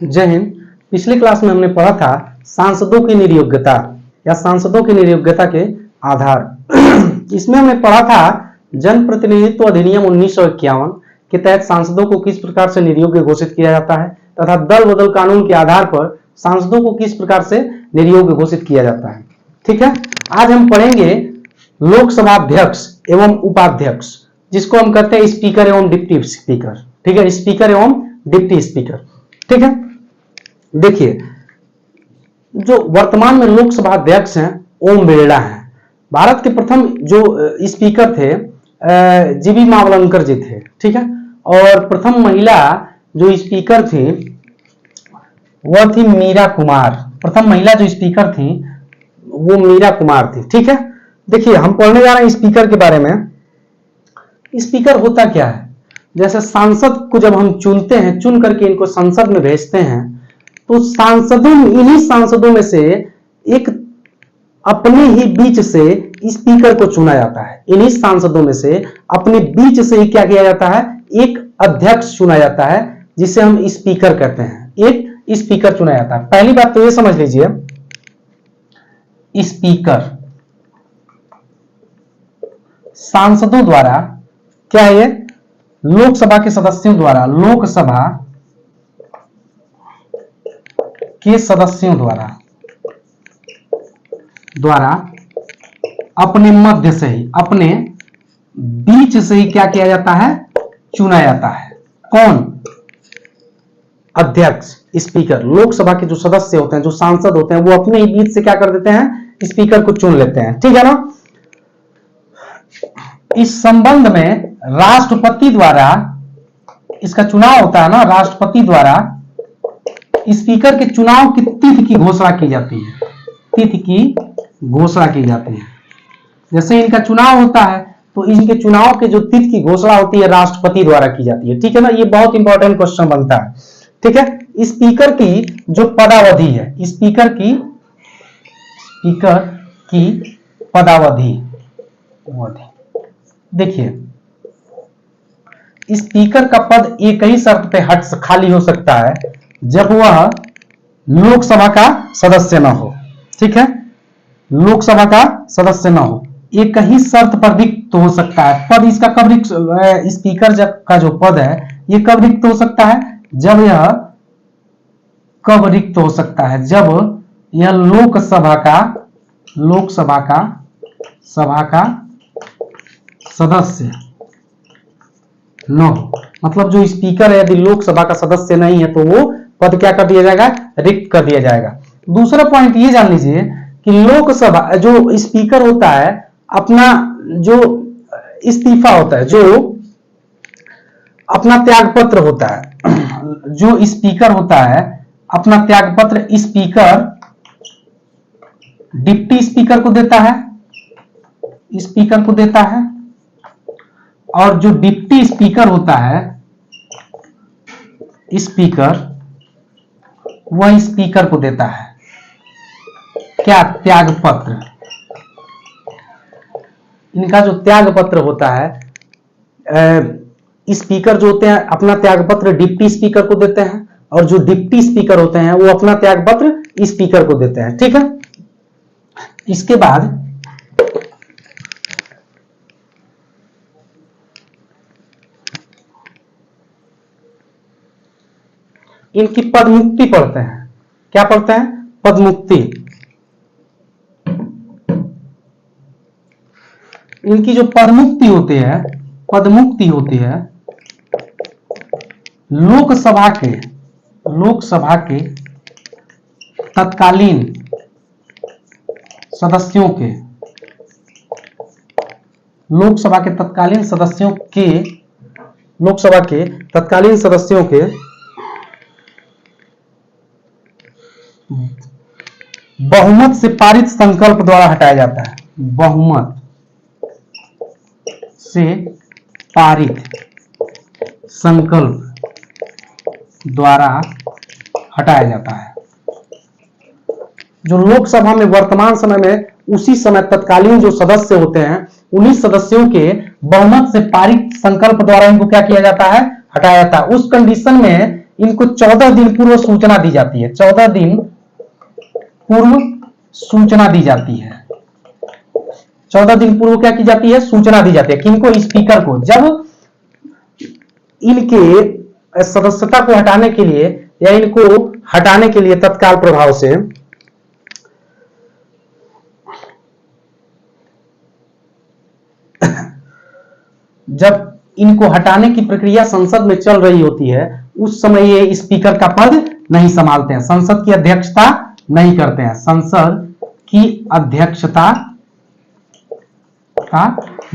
जय हिंद। पिछले क्लास में हमने पढ़ा था सांसदों की निर्योग्यता या सांसदों की निर्योग्यता के आधार। इसमें हमने पढ़ा था जन प्रतिनिधित्व अधिनियम 1951 के तहत सांसदों को किस प्रकार से निर्योग्य घोषित किया जाता है तथा दल बदल कानून के आधार पर सांसदों को किस प्रकार से निर्योग्य घोषित किया जाता है। ठीक है, आज हम पढ़ेंगे लोकसभा अध्यक्ष एवं उपाध्यक्ष, जिसको हम कहते हैं स्पीकर एवं डिप्टी स्पीकर। ठीक है, स्पीकर एवं डिप्टी स्पीकर। ठीक है, देखिए जो वर्तमान में लोकसभा अध्यक्ष हैं ओम बिरला हैं। भारत के प्रथम जो स्पीकर थे जीबी मावलंकर जी थे। ठीक है, और प्रथम महिला जो स्पीकर थी वह थी मीरा कुमार। प्रथम महिला जो स्पीकर थी वो मीरा कुमार थी। ठीक है, देखिए हम पढ़ने जा रहे हैं स्पीकर के बारे में। स्पीकर होता क्या है? जैसे सांसद को जब हम चुनते हैं, चुन करके इनको संसद में भेजते हैं, तो इन्हीं सांसदों में से एक अपने ही बीच से स्पीकर को चुना जाता है। इन्हीं सांसदों में से अपने बीच से ही क्या किया जाता है, एक अध्यक्ष चुना जाता है, जिसे हम स्पीकर कहते हैं। एक स्पीकर चुना जाता है। पहली बात तो ये समझ लीजिए, स्पीकर सांसदों द्वारा क्या है, लोकसभा के सदस्यों द्वारा, लोकसभा के सदस्यों द्वारा अपने मध्य से ही, अपने बीच से ही क्या किया जाता है, चुना जाता है। कौन? अध्यक्ष, स्पीकर। लोकसभा के जो सदस्य होते हैं, जो सांसद होते हैं, वो अपने ही बीच से क्या कर देते हैं, स्पीकर को चुन लेते हैं। ठीक है ना। इस संबंध में राष्ट्रपति द्वारा इसका चुनाव होता है ना, राष्ट्रपति द्वारा स्पीकर के चुनाव की तिथि की घोषणा की जाती है। तिथि की घोषणा की जाती है। जैसे इनका चुनाव होता है तो इनके चुनाव के जो तिथि की घोषणा होती है राष्ट्रपति द्वारा की जाती है। ठीक है ना, ये बहुत इंपॉर्टेंट क्वेश्चन बनता है। ठीक है, स्पीकर की जो पदावधि है, स्पीकर की पदावधि, देखिए स्पीकर का पद एक ही शर्त पे खाली हो सकता है, जब वह लोकसभा का सदस्य न हो। ठीक है, लोकसभा का सदस्य न हो, एक ही शर्त पर रिक्त हो सकता है। पद इसका कब रिक्त, स्पीकर का जो पद है ये कब रिक्त हो सकता है, जब यह कब रिक्त हो सकता है, जब यह लोकसभा का सदस्य न हो। मतलब जो स्पीकर है यदि लोकसभा का सदस्य नहीं है तो वो पद क्या कर दिया जाएगा, रिक्त कर दिया जाएगा। दूसरा पॉइंट ये जान लीजिए कि लोकसभा जो स्पीकर होता है अपना जो इस्तीफा होता है, जो अपना त्यागपत्र होता है, जो स्पीकर होता है अपना त्यागपत्र स्पीकर डिप्टी स्पीकर को देता है, स्पीकर को देता है, और जो डिप्टी स्पीकर होता है स्पीकर, वह स्पीकर को देता है क्या, त्यागपत्र। इनका जो त्यागपत्र होता है, स्पीकर जो होते हैं अपना त्यागपत्र डिप्टी स्पीकर को देते हैं, और जो डिप्टी स्पीकर होते हैं वो अपना त्यागपत्र स्पीकर को देते हैं। ठीक है, इसके बाद इनकी पदमुक्ति पढ़ते हैं। क्या पढ़ते हैं? पदमुक्ति। इनकी जो पदमुक्ति होती है लोकसभा के तत्कालीन सदस्यों के, लोकसभा के तत्कालीन सदस्यों के बहुमत से पारित संकल्प द्वारा हटाया जाता है। बहुमत से पारित संकल्प द्वारा हटाया जाता है। जो लोकसभा में वर्तमान समय में उसी समय तत्कालीन जो सदस्य होते हैं उन्हीं सदस्यों के बहुमत से पारित संकल्प द्वारा इनको क्या किया जाता है, हटाया जाता है। उस कंडीशन में इनको 14 दिन पूर्व सूचना दी जाती है। 14 दिन पूर्व सूचना दी जाती है। 14 दिन पूर्व क्या की जाती है? सूचना दी जाती है। किनको? स्पीकर को। जब इनके सदस्यता को हटाने के लिए या इनको हटाने के लिए तत्काल प्रभाव से जब इनको हटाने की प्रक्रिया संसद में चल रही होती है, उस समय ये स्पीकर का पद नहीं संभालते हैं, संसद की अध्यक्षता नहीं करते हैं, संसद की अध्यक्षता का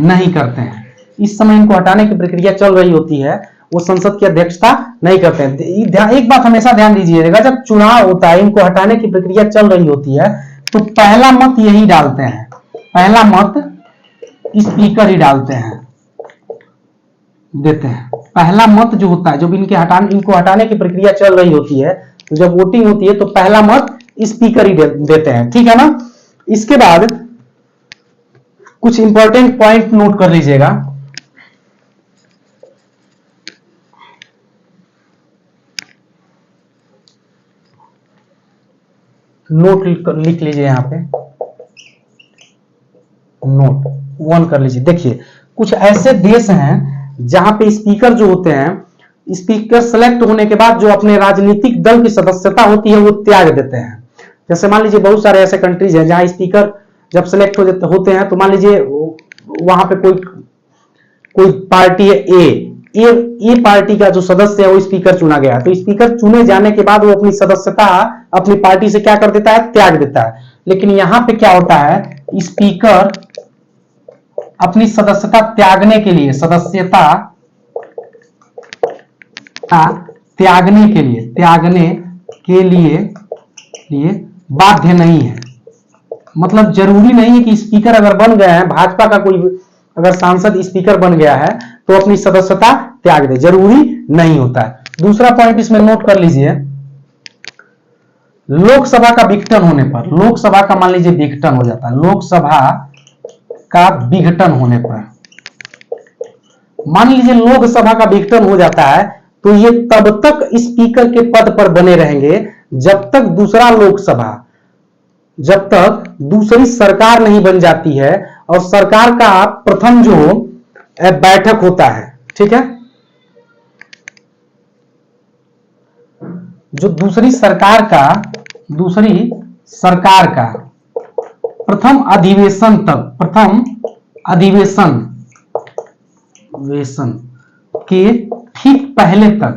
नहीं करते हैं। इस समय इनको हटाने की प्रक्रिया चल रही होती है, वो संसद की अध्यक्षता नहीं करते हैं। एक बात हमेशा ध्यान दीजिएगा, जब चुनाव होता है, इनको हटाने की प्रक्रिया चल रही होती है, तो पहला मत यही डालते हैं, पहला मत स्पीकर ही डालते हैं, देते हैं। पहला मत जो होता है, जब इनको हटाने की प्रक्रिया चल रही होती है, तो जब वोटिंग होती है तो पहला मत स्पीकर ही देते हैं, ठीक है ना। इसके बाद कुछ इंपॉर्टेंट पॉइंट नोट कर लीजिएगा। नोट लिख लीजिए, यहां पे नोट 1 कर लीजिए। देखिए, कुछ ऐसे देश हैं जहां पे स्पीकर जो होते हैं, स्पीकर सेलेक्ट होने के बाद जो अपने राजनीतिक दल की सदस्यता होती है वो त्याग देते हैं। जैसे मान लीजिए बहुत सारे ऐसे कंट्रीज हैं जहां स्पीकर जब सेलेक्ट होते हैं, तो मान लीजिए वहां पे कोई पार्टी है ए पार्टी का जो सदस्य है वो स्पीकर चुना गया, तो स्पीकर चुने जाने के बाद वो अपनी सदस्यता अपनी पार्टी से क्या कर देता है? त्याग देता है। लेकिन यहां पे क्या होता है? स्पीकर अपनी सदस्यता त्यागने के लिए, सदस्यता त्यागने के लिए बाध्य नहीं है। मतलब जरूरी नहीं है कि स्पीकर अगर बन गए हैं, भाजपा का कोई अगर सांसद स्पीकर बन गया है तो अपनी सदस्यता त्याग दे, जरूरी नहीं होता है। दूसरा पॉइंट इसमें नोट कर लीजिए, लोकसभा का विघटन होने पर, लोकसभा का मान लीजिए विघटन हो जाता है, लोकसभा का विघटन होने पर, मान लीजिए लोकसभा का विघटन हो जाता है, तो ये तब तक स्पीकर के पद पर बने रहेंगे जब तक दूसरी सरकार नहीं बन जाती है और सरकार का प्रथम जो बैठक होता है, ठीक है, जो दूसरी सरकार का प्रथम अधिवेशन के ठीक पहले तक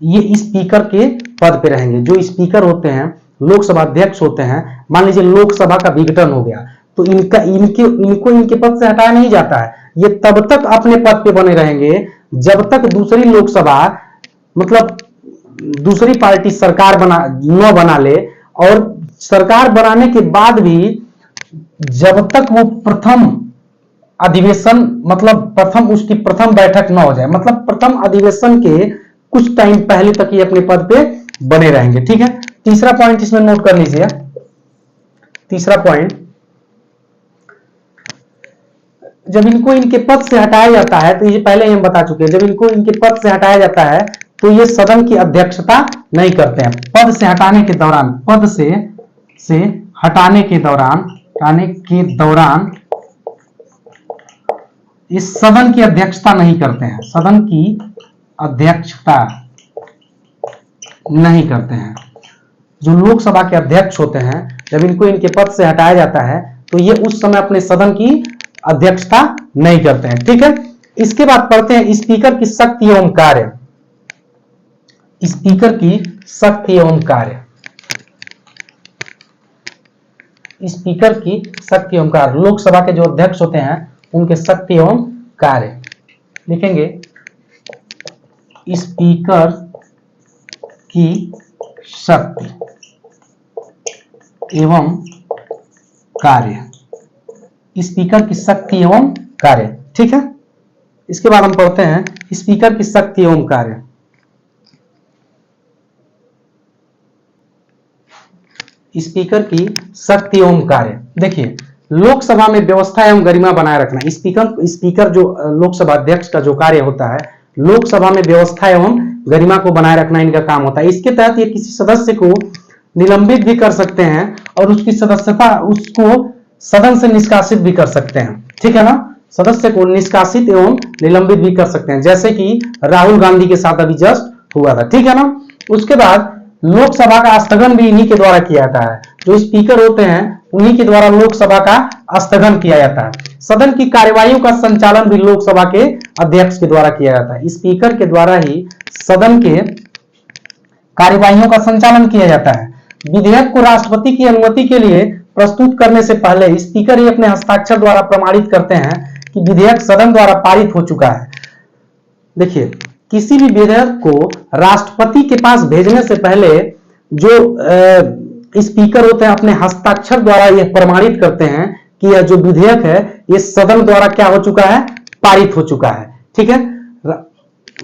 ये स्पीकर के पद पे रहेंगे। जो स्पीकर होते हैं, लोकसभा अध्यक्ष होते हैं, मान लीजिए लोकसभा का विघटन हो गया तो इनको इनके पद से हटाया नहीं जाता है, ये तब तक अपने पद पे बने रहेंगे जब तक दूसरी लोकसभा, मतलब दूसरी पार्टी सरकार न बना ले, और सरकार बनाने के बाद भी जब तक वो प्रथम अधिवेशन, मतलब उसकी प्रथम बैठक न हो जाए, मतलब प्रथम अधिवेशन के कुछ टाइम पहले तक ये अपने पद पे बने रहेंगे, ठीक है। तीसरा पॉइंट इसमें नोट कर लीजिए, तीसरा पॉइंट, जब इनको इनके पद से हटाया जाता है, तो ये पहले ही हम बता चुके हैं, जब इनको इनके पद से हटाया जाता है तो ये सदन की अध्यक्षता नहीं करते हैं। पद से हटाने के दौरान इस सदन की अध्यक्षता नहीं करते हैं, सदन की अध्यक्षता नहीं करते हैं। जो लोकसभा के अध्यक्ष होते हैं, जब इनको इनके पद से हटाया जाता है तो ये उस समय अपने सदन की अध्यक्षता नहीं करते हैं, ठीक है। इसके बाद पढ़ते हैं स्पीकर की शक्ति एवं कार्य। स्पीकर की शक्ति एवं कार्य, स्पीकर की शक्ति एवं कार्य, लोकसभा के जो अध्यक्ष होते हैं उनके शक्ति एवं कार्य लिखेंगे। स्पीकर की शक्ति एवं कार्य, स्पीकर की शक्ति एवं कार्य, ठीक है। इसके बाद हम पढ़ते हैं स्पीकर की शक्ति एवं कार्य। स्पीकर की शक्ति एवं कार्य, देखिए लोकसभा में व्यवस्था एवं गरिमा बनाए रखना। स्पीकर जो लोकसभा अध्यक्ष का जो कार्य होता है, लोकसभा में व्यवस्था एवं गरिमा को बनाए रखना इनका काम होता है। इसके तहत ये किसी सदस्य को निलंबित भी कर सकते हैं और उसकी सदस्यता उसको सदन से निष्कासित भी कर सकते हैं, ठीक है ना। सदस्य को निष्कासित एवं निलंबित भी कर सकते हैं, जैसे कि राहुल गांधी के साथ अभी जस्ट हुआ था, ठीक है ना। उसके बाद लोकसभा का स्थगन भी इन्हीं के द्वारा किया जाता है। जो स्पीकर होते हैं उन्हीं के द्वारा लोकसभा का स्थगन किया जाता है। सदन की कार्यवाहियों का संचालन भी लोकसभा के अध्यक्ष के द्वारा किया जाता है। स्पीकर के द्वारा ही सदन के कार्यवाहियों का संचालन किया जाता है। विधेयक को राष्ट्रपति की अनुमति के लिए प्रस्तुत करने से पहले स्पीकर ही अपने हस्ताक्षर द्वारा प्रमाणित करते हैं कि विधेयक सदन द्वारा पारित हो चुका है। देखिए, किसी भी विधेयक को राष्ट्रपति के पास भेजने से पहले जो स्पीकर होते हैं अपने हस्ताक्षर द्वारा यह प्रमाणित करते हैं कि यह जो विधेयक है ये सदन द्वारा क्या हो चुका है, पारित हो चुका है, ठीक है।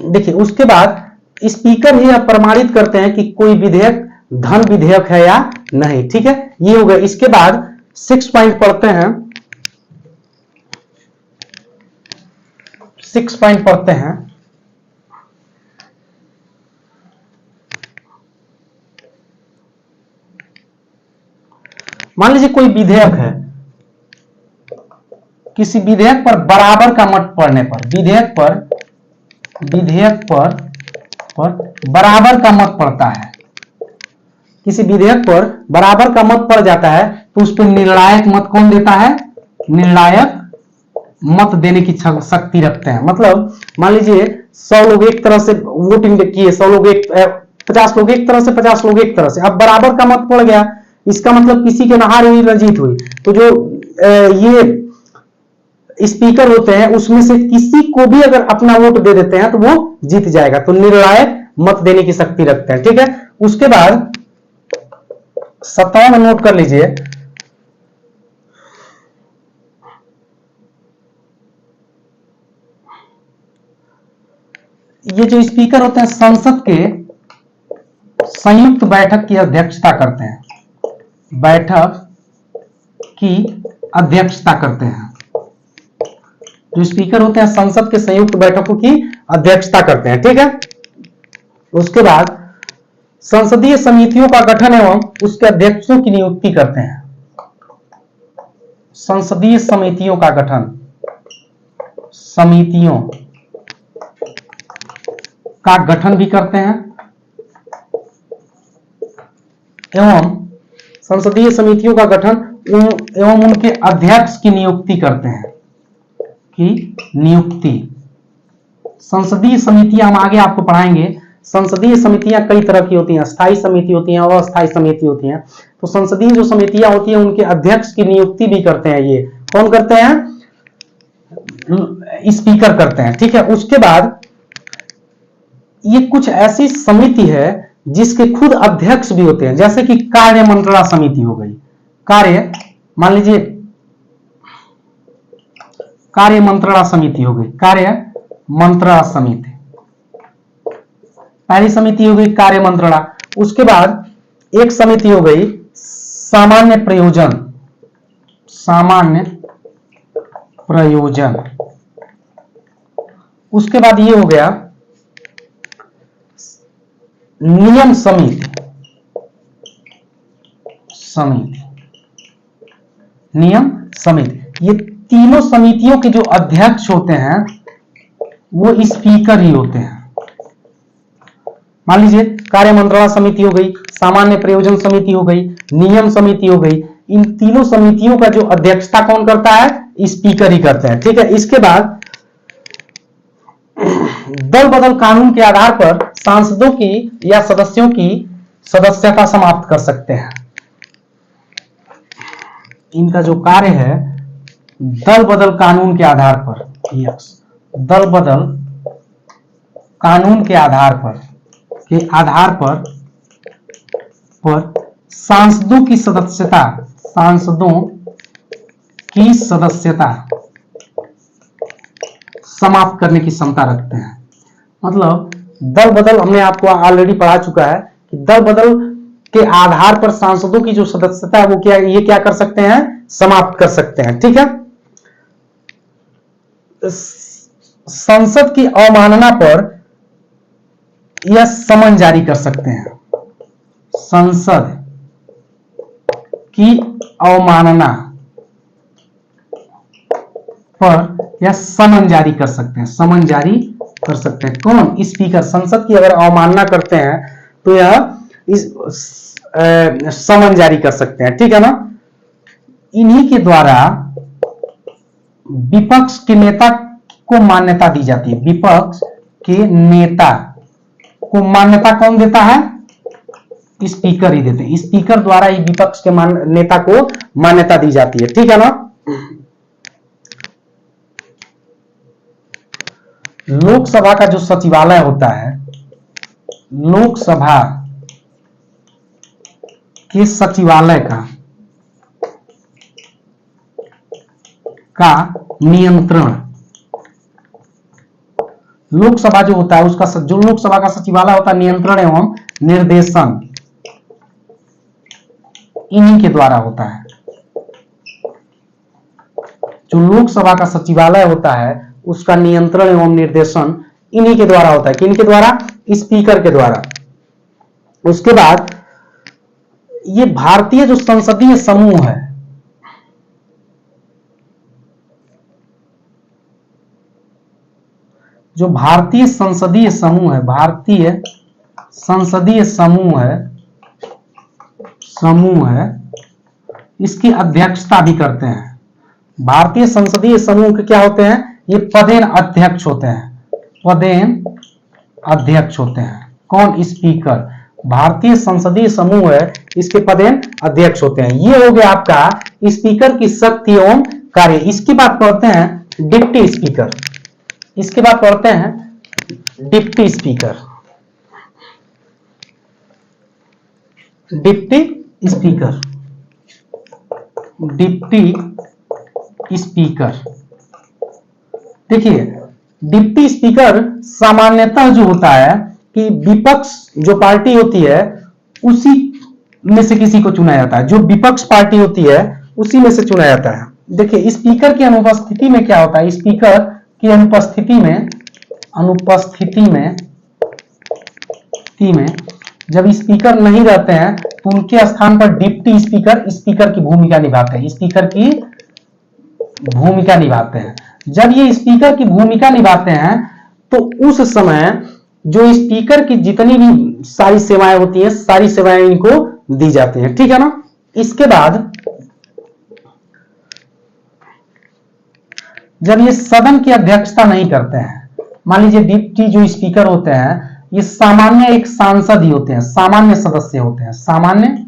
देखिए, उसके बाद स्पीकर ही यह प्रमाणित करते हैं कि कोई विधेयक धन विधेयक है या नहीं, ठीक है। ये हो गया। इसके बाद 6 पॉइंट पढ़ते हैं। 6 पॉइंट पढ़ते हैं। मान लीजिए कोई विधेयक है, किसी विधेयक पर बराबर का मत पड़ने पर, विधेयक पर बराबर का मत पड़ता है, किसी विधेयक पर बराबर का मत पड़ जाता है तो उस पर निर्णायक मत कौन देता है, निर्णायक मत देने की शक्ति रखते हैं। मतलब मान लीजिए 100 लोग एक तरह से वोटिंग किए, 100 लोग 50 लोग एक तरह से, 50 लोग एक तरह से, अब बराबर का मत पड़ गया, इसका मतलब किसी के न हार हुई न जीत हुई। तो जो ये स्पीकर होते हैं उसमें से किसी को भी अगर अपना वोट दे देते हैं तो वो जीत जाएगा, तो निर्णायक मत देने की शक्ति रखते हैं, ठीक है। उसके बाद 57 नोट कर लीजिए। ये जो स्पीकर होते हैं संसद के संयुक्त बैठक की अध्यक्षता करते हैं, बैठक की अध्यक्षता करते हैं। जो स्पीकर होते हैं संसद के संयुक्त बैठकों की अध्यक्षता करते हैं, ठीक है। उसके बाद संसदीय समितियों का गठन एवं उसके अध्यक्षों की नियुक्ति करते हैं। संसदीय समितियों का गठन, समितियों का गठन भी करते हैं एवं संसदीय समितियों का गठन एवं उनके अध्यक्ष की नियुक्ति करते हैं, की नियुक्ति। संसदीय समितियां हम आगे आपको पढ़ाएंगे। संसदीय समितियां कई तरह की होती हैं, स्थायी समिति होती हैं, अस्थायी समिति होती हैं। तो संसदीय जो समितियां होती हैं उनके अध्यक्ष की नियुक्ति भी करते हैं। ये कौन करते हैं, स्पीकर करते हैं, ठीक है। उसके बाद ये कुछ ऐसी समिति है जिसके खुद अध्यक्ष भी होते हैं, जैसे कि कार्य मंत्रणा समिति हो गई। कार्य, मान लीजिए कार्य मंत्रणा समिति हो गई, कार्य मंत्रणा समिति पहली समिति हो गई कार्य मंत्रणा। उसके बाद एक समिति हो गई सामान्य प्रयोजन, सामान्य प्रयोजन। उसके बाद ये हो गया नियम समिति, नियम समिति। ये तीनों समितियों के जो अध्यक्ष होते हैं वो स्पीकर ही होते हैं। मान लीजिए कार्य मंत्रणा समिति हो गई, सामान्य प्रयोजन समिति हो गई, नियम समिति हो गई। इन तीनों समितियों का जो अध्यक्षता कौन करता है, स्पीकर ही करते हैं, ठीक है। इसके बाद दल बदल कानून के आधार पर सांसदों की या सदस्यों की सदस्यता समाप्त कर सकते हैं। इनका जो कार्य है दल बदल कानून के आधार पर, दल बदल कानून के आधार पर सांसदों की सदस्यता, सांसदों की सदस्यता समाप्त करने की क्षमता रखते हैं। मतलब दल बदल हमने आपको ऑलरेडी पढ़ा चुका है कि दल बदल के आधार पर सांसदों की जो सदस्यता है वो क्या कर सकते हैं, समाप्त कर सकते हैं। ठीक है, संसद की अवमानना पर यह समन जारी कर सकते हैं। संसद की अवमानना पर यह समन जारी कर सकते हैं, समन जारी कर सकते हैं। कौन? स्पीकर। संसद की अगर अवमानना करते हैं तो यह समन जारी कर सकते हैं। ठीक है ना। इन्हीं के द्वारा विपक्ष के नेता को मान्यता दी जाती है। विपक्ष के नेता को मान्यता कौन देता है? स्पीकर ही देते हैं। स्पीकर द्वारा ही विपक्ष के नेता को मान्यता दी जाती है। ठीक है ना। लोकसभा का जो सचिवालय होता है, लोकसभा के सचिवालय का नियंत्रण, लोकसभा जो होता है उसका जो लोकसभा का सचिवालय होता है, नियंत्रण एवं निर्देशन इन्हीं के द्वारा होता है। जो लोकसभा का सचिवालय होता है उसका नियंत्रण एवं निर्देशन इन्हीं के द्वारा होता है। किनके द्वारा? स्पीकर के द्वारा। उसके बाद ये भारतीय जो संसदीय समूह है, जो भारतीय संसदीय समूह है, भारतीय संसदीय समूह है, इसकी अध्यक्षता भी करते हैं। भारतीय संसदीय समूह के क्या होते हैं? ये पदेन अध्यक्ष होते हैं, पदेन अध्यक्ष होते हैं। कौन? स्पीकर। भारतीय संसदीय समूह है, इसके पदेन अध्यक्ष होते हैं। ये हो गया आपका स्पीकर की शक्ति एवं कार्य। इसकी बात करते हैं डिप्टी स्पीकर। इसके बाद पढ़ते हैं deputy speaker. Deputy speaker, deputy speaker. देखिए, डिप्टी स्पीकर सामान्यतः जो होता है कि विपक्ष जो पार्टी होती है उसी में से किसी को चुना जाता है। जो विपक्ष पार्टी होती है उसी में से चुना जाता है। देखिए, स्पीकर की अनुपस्थिति में क्या होता है? स्पीकर की अनुपस्थिति में जब स्पीकर नहीं रहते हैं तो उनके स्थान पर डिप्टी स्पीकर स्पीकर की भूमिका निभाते हैं। स्पीकर की भूमिका निभाते हैं। जब ये स्पीकर की भूमिका निभाते हैं तो उस समय जो स्पीकर की जितनी भी सारी सेवाएं होती हैं, सारी सेवाएं इनको दी जाती हैं। ठीक है ना। इसके बाद जब ये सदन की अध्यक्षता नहीं करते हैं, मान लीजिए डिप्टी जो स्पीकर होते हैं ये सामान्य एक सांसद ही होते हैं, सामान्य सदस्य होते हैं, सामान्य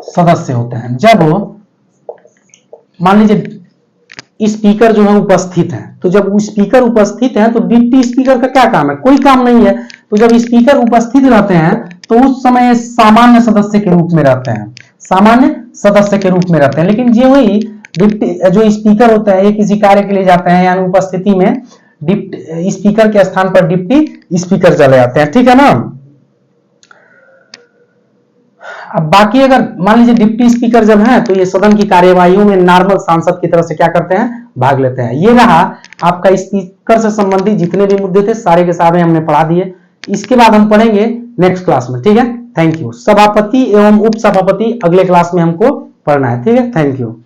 सदस्य होते हैं। जब मान लीजिए स्पीकर जो है उपस्थित है, तो जब स्पीकर उपस्थित है तो डिप्टी स्पीकर का क्या काम है? कोई काम नहीं है। तो जब स्पीकर उपस्थित रहते हैं तो उस समय सामान्य सदस्य के रूप में रहते हैं, सामान्य सदस्य के रूप में रहते हैं। लेकिन जो ही डिप्टी जो स्पीकर होता है ये किसी कार्य के लिए जाते हैं, यानी उपस्थिति में स्पीकर के स्थान पर डिप्टी स्पीकर चले जाते हैं। ठीक है ना। अब बाकी अगर मान लीजिए डिप्टी स्पीकर जब है तो ये सदन की कार्यवाहियों में नॉर्मल सांसद की तरह से क्या करते हैं? भाग लेते हैं। ये रहा आपका स्पीकर से संबंधित जितने भी मुद्दे थे सारे के सारे हमने पढ़ा दिए। इसके बाद हम पढ़ेंगे नेक्स्ट क्लास में। ठीक है, थैंक यू। सभापति एवं उपसभापति अगले क्लास में हमको पढ़ना है। ठीक है, थैंक यू।